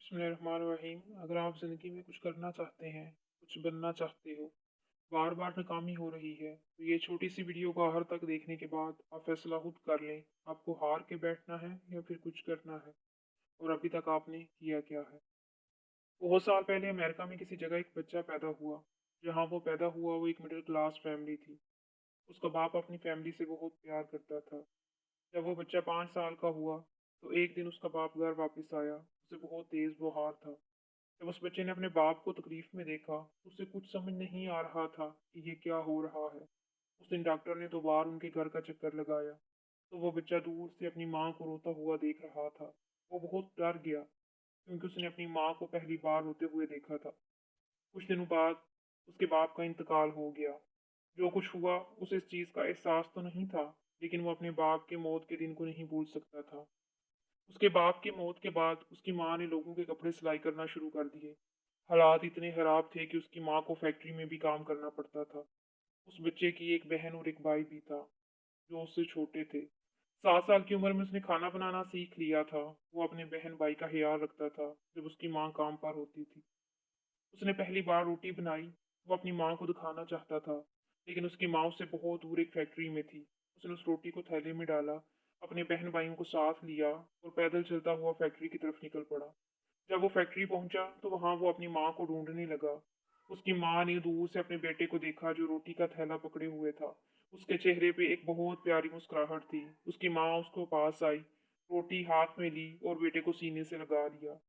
बिस्मिल्लाहिर्रहमानिर्रहीम। अगर आप ज़िंदगी में कुछ करना चाहते हैं, कुछ बनना चाहते हो, बार-बार नाकामी हो रही है, तो ये छोटी-सी वीडियो को आखिर तक देखने के बाद आप फैसला खुद कर लें, आपको हार के बैठना है या फिर कुछ करना है और अभी तक आपने किया क्या है। बहुत साल पहले अमेरिका में किसी जगह एक बच्चा पैदा हुआ। जहाँ वो पैदा हुआ वो एक मिडिल क्लास फैमिली थी। उसका बाप अपनी फैमिली से बहुत प्यार करता था। जब वो बच्चा 5 साल का हुआ, तो एक दिन उसका बाप घर वापस आया। उसे बहुत तेज़ बुखार था। जब उस बच्चे ने अपने बाप को तकलीफ में देखा, तो उसे कुछ समझ नहीं आ रहा था कि ये क्या हो रहा है। उस दिन डॉक्टर ने 2 बार उनके घर का चक्कर लगाया, तो वो बच्चा दूर से अपनी माँ को रोता हुआ देख रहा था। वो बहुत डर गया, क्योंकि उसने अपनी माँ को पहली बार रोते हुए देखा था। कुछ दिनों बाद उसके बाप का इंतकाल हो गया। जो कुछ हुआ, उसे इस चीज़ का एहसास तो नहीं था, लेकिन वो अपने बाप के मौत के दिन को नहीं भूल सकता था। उसके बाप की मौत के बाद उसकी माँ ने लोगों के कपड़े सिलाई करना शुरू कर दिए। हालात इतने खराब थे कि उसकी माँ को फैक्ट्री में भी काम करना पड़ता था। उस बच्चे की एक बहन और एक भाई भी था, जो उससे छोटे थे। 7 साल की उम्र में उसने खाना बनाना सीख लिया था। वो अपने बहन भाई का ख्याल रखता था जब उसकी माँ काम पर होती थी। उसने पहली बार रोटी बनाई। वो अपनी माँ को दिखाना चाहता था, लेकिन उसकी माँ उससे बहुत दूर एक फैक्ट्री में थी। उसने उस रोटी को थैले में डाला, अपने बहन भाइयों को साथ लिया और पैदल चलता हुआ फैक्ट्री की तरफ निकल पड़ा। जब वो फैक्ट्री पहुंचा, तो वहां वो अपनी माँ को ढूंढने लगा। उसकी माँ ने दूर से अपने बेटे को देखा, जो रोटी का थैला पकड़े हुए था। उसके चेहरे पे एक बहुत प्यारी मुस्कुराहट थी। उसकी माँ उसको पास आई, रोटी हाथ में ली और बेटे को सीने से लगा लिया।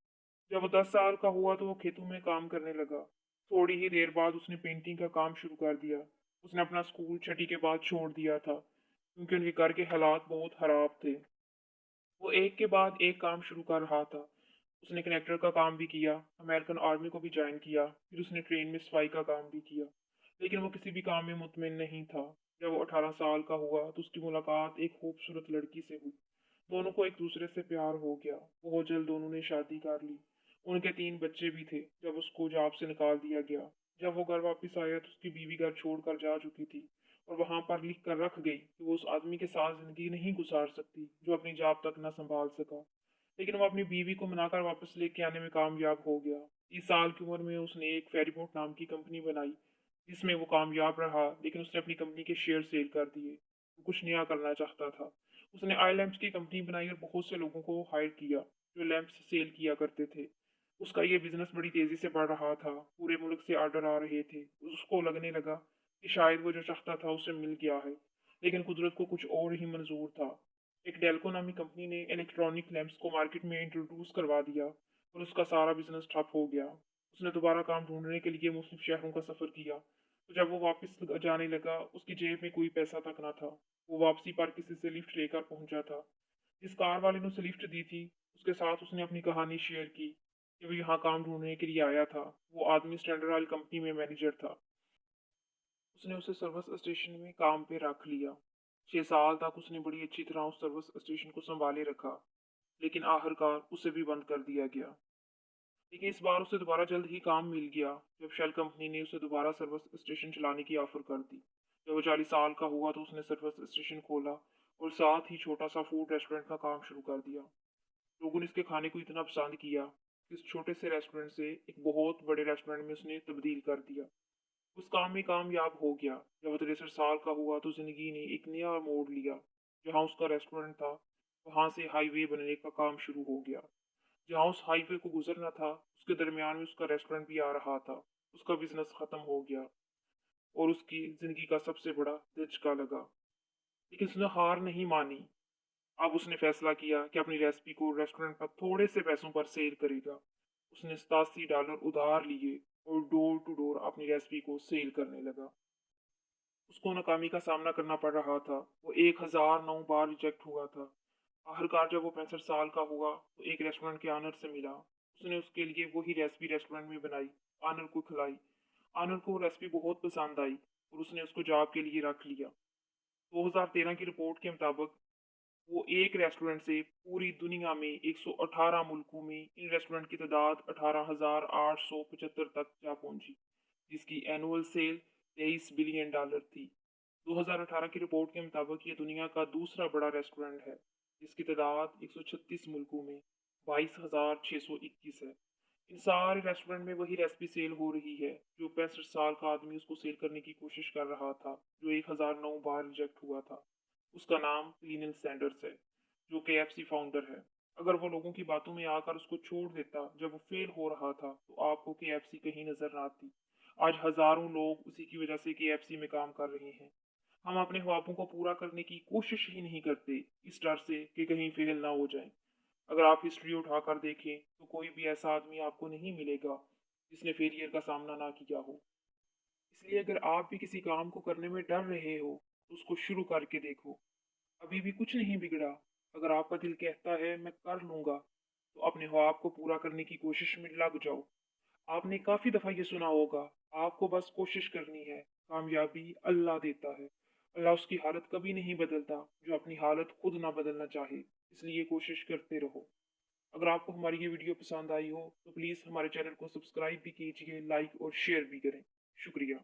जब वो 10 साल का हुआ, तो वो खेतों में काम करने लगा। थोड़ी ही देर बाद उसने पेंटिंग का काम शुरू कर दिया। उसने अपना स्कूल छठी के बाद छोड़ दिया था, क्योंकि उनके घर के हालात बहुत खराब थे। वो एक के बाद एक काम शुरू कर रहा था। उसने कनेक्टर का काम भी किया, अमेरिकन आर्मी को भी ज्वाइन किया, फिर उसने ट्रेन में सफाई का काम भी किया। लेकिन वो किसी भी काम में मुतमिन नहीं था। जब वो 18 साल का हुआ, तो उसकी मुलाकात एक खूबसूरत लड़की से हुई। दोनों को एक दूसरे से प्यार हो गया। बहुत जल्द दोनों ने शादी कर ली। उनके 3 बच्चे भी थे, जब उसको जॉब से निकाल दिया गया। जब वो घर वापस आया, तो उसकी बीवी घर छोड़कर जा चुकी थी और वहां पर लिख कर रख गई कि वो उस आदमी के साथ जिंदगी नहीं गुजार सकती, जो अपनी जॉब तक न संभाल सका। लेकिन वो अपनी बीवी को मनाकर वापस लेके आने में कामयाब हो गया। 30 साल की उम्र में उसने एक फेरीबोट नाम की कंपनी बनाई, जिसमें वो कामयाब रहा, लेकिन उसने अपनी कंपनी के शेयर सेल कर दिए। वो कुछ नया करना चाहता था। उसने आई लैम्प्स की कंपनी बनाई और बहुत से लोगों को हायर किया, जो लैंप्स सेल किया करते थे। उसका ये बिजनेस बड़ी तेजी से बढ़ रहा था। पूरे मुल्क से ऑर्डर आ रहे थे। उसको लगने लगा कि शायद वो जो चाहता था उसे मिल गया है। लेकिन कुदरत को कुछ और ही मंजूर था। एक डेल्को नामी कंपनी ने इलेक्ट्रॉनिक लैंप्स को मार्केट में इंट्रोड्यूस करवा दिया और उसका सारा बिजनेस ठप हो गया। उसने दोबारा काम ढूंढने के लिए मुख्तलिफ शहरों का सफर किया। तो जब वो वापस जाने लगा, उसकी जेब में कोई पैसा तक ना था। वो वापसी पर किसी से लिफ्ट लेकर पहुंचा था। जिस कार वाले ने उसे लिफ्ट दी थी, उसके साथ उसने अपनी कहानी शेयर की कि वो यहाँ काम ढूंढने के लिए आया था। वो आदमी स्टैंडर्ड ऑयल कंपनी में मैनेजर था। उसने उसे सर्विस स्टेशन में काम पे रख लिया। 6 साल तक उसने बड़ी अच्छी तरह उस सर्विस स्टेशन को संभाले रखा, लेकिन आखिरकार उसे भी बंद कर दिया गया। लेकिन इस बार उसे दोबारा जल्द ही काम मिल गया, जब शेल कंपनी ने उसे दोबारा सर्विस स्टेशन चलाने की ऑफर कर दी। जब वो 40 साल का हुआ, तो उसने सर्विस स्टेशन खोला और साथ ही छोटा सा फूड रेस्टोरेंट का काम शुरू कर दिया। लोगों ने इसके खाने को इतना पसंद किया कि इस छोटे से रेस्टोरेंट से एक बहुत बड़े रेस्टोरेंट में उसने तब्दील कर दिया। उस काम में कामयाब हो गया। जब वो 63 साल का हुआ, तो जिंदगी ने एक नया मोड़ लिया। जहाँ उसका रेस्टोरेंट था, वहां से हाईवे बनने का काम शुरू हो गया। जहाँ उस हाईवे को गुजरना था, उसके दरमियान में उसका रेस्टोरेंट भी आ रहा था। उसका बिजनेस खत्म हो गया और उसकी जिंदगी का सबसे बड़ा धचका लगा। लेकिन उसने हार नहीं मानी। अब उसने फैसला किया कि अपनी रेसिपी को रेस्टोरेंट पर थोड़े से पैसों पर सेल करेगा। उसने $87 उधार लिए और डोर टू डोर अपनी रेसिपी को सेल करने लगा। उसको नाकामी का सामना करना पड़ रहा था। वो 1009 बार रिजेक्ट हुआ था। आखिरकार जब वो 65 साल का हुआ, तो एक रेस्टोरेंट के ऑनर से मिला। उसने उसके लिए वही रेसिपी रेस्टोरेंट में बनाई, ऑनर को खिलाई। ऑनर को रेसिपी बहुत पसंद आई और उसने उसको जॉब के लिए रख लिया। 2013 की रिपोर्ट के मुताबिक वो एक रेस्टोरेंट से पूरी दुनिया में 118 मुल्कों में इन रेस्टोरेंट की तादाद 18,875 तक जा पहुंची, जिसकी एनुअल सेल $23 बिलियन थी। 2018 की रिपोर्ट के मुताबिक ये दुनिया का दूसरा बड़ा रेस्टोरेंट है, जिसकी तादाद 136 मुल्कों में 22,621 है। इन सारे रेस्टोरेंट में वही रेसिपी सेल हो रही है जो 65 साल का आदमी उसको सेल करने की कोशिश कर रहा था, जो 1009 बार रिजेक्ट हुआ था। उसका नाम लिनल सैंडर्स है, जो केएफसी फाउंडर है। अगर वो लोगों की बातों में आकर उसको छोड़ देता जब वो फेल हो रहा था, तो आपको केएफसी कहीं नजर ना आती। आज हजारों लोग उसी की वजह से केएफसी में काम कर रहे हैं। हम अपने ख्वाबों को पूरा करने की कोशिश ही नहीं करते, इस डर से कि कहीं फेल ना हो जाए। अगर आप हिस्ट्री उठाकर देखें तो कोई भी ऐसा आदमी आपको नहीं मिलेगा जिसने फेलियर का सामना ना किया हो। इसलिए अगर आप भी किसी काम को करने में डर रहे हो तो उसको शुरू करके देखो। अभी भी कुछ नहीं बिगड़ा। अगर आपका दिल कहता है मैं कर लूंगा, तो अपने ख्वाब को पूरा करने की कोशिश में लग जाओ। आपने काफी दफा ये सुना होगा, आपको बस कोशिश करनी है, कामयाबी अल्लाह देता है। अल्लाह उसकी हालत कभी नहीं बदलता जो अपनी हालत खुद ना बदलना चाहे। इसलिए कोशिश करते रहो। अगर आपको हमारी ये वीडियो पसंद आई हो तो प्लीज़ हमारे चैनल को सब्सक्राइब भी कीजिए, लाइक और शेयर भी करें। शुक्रिया।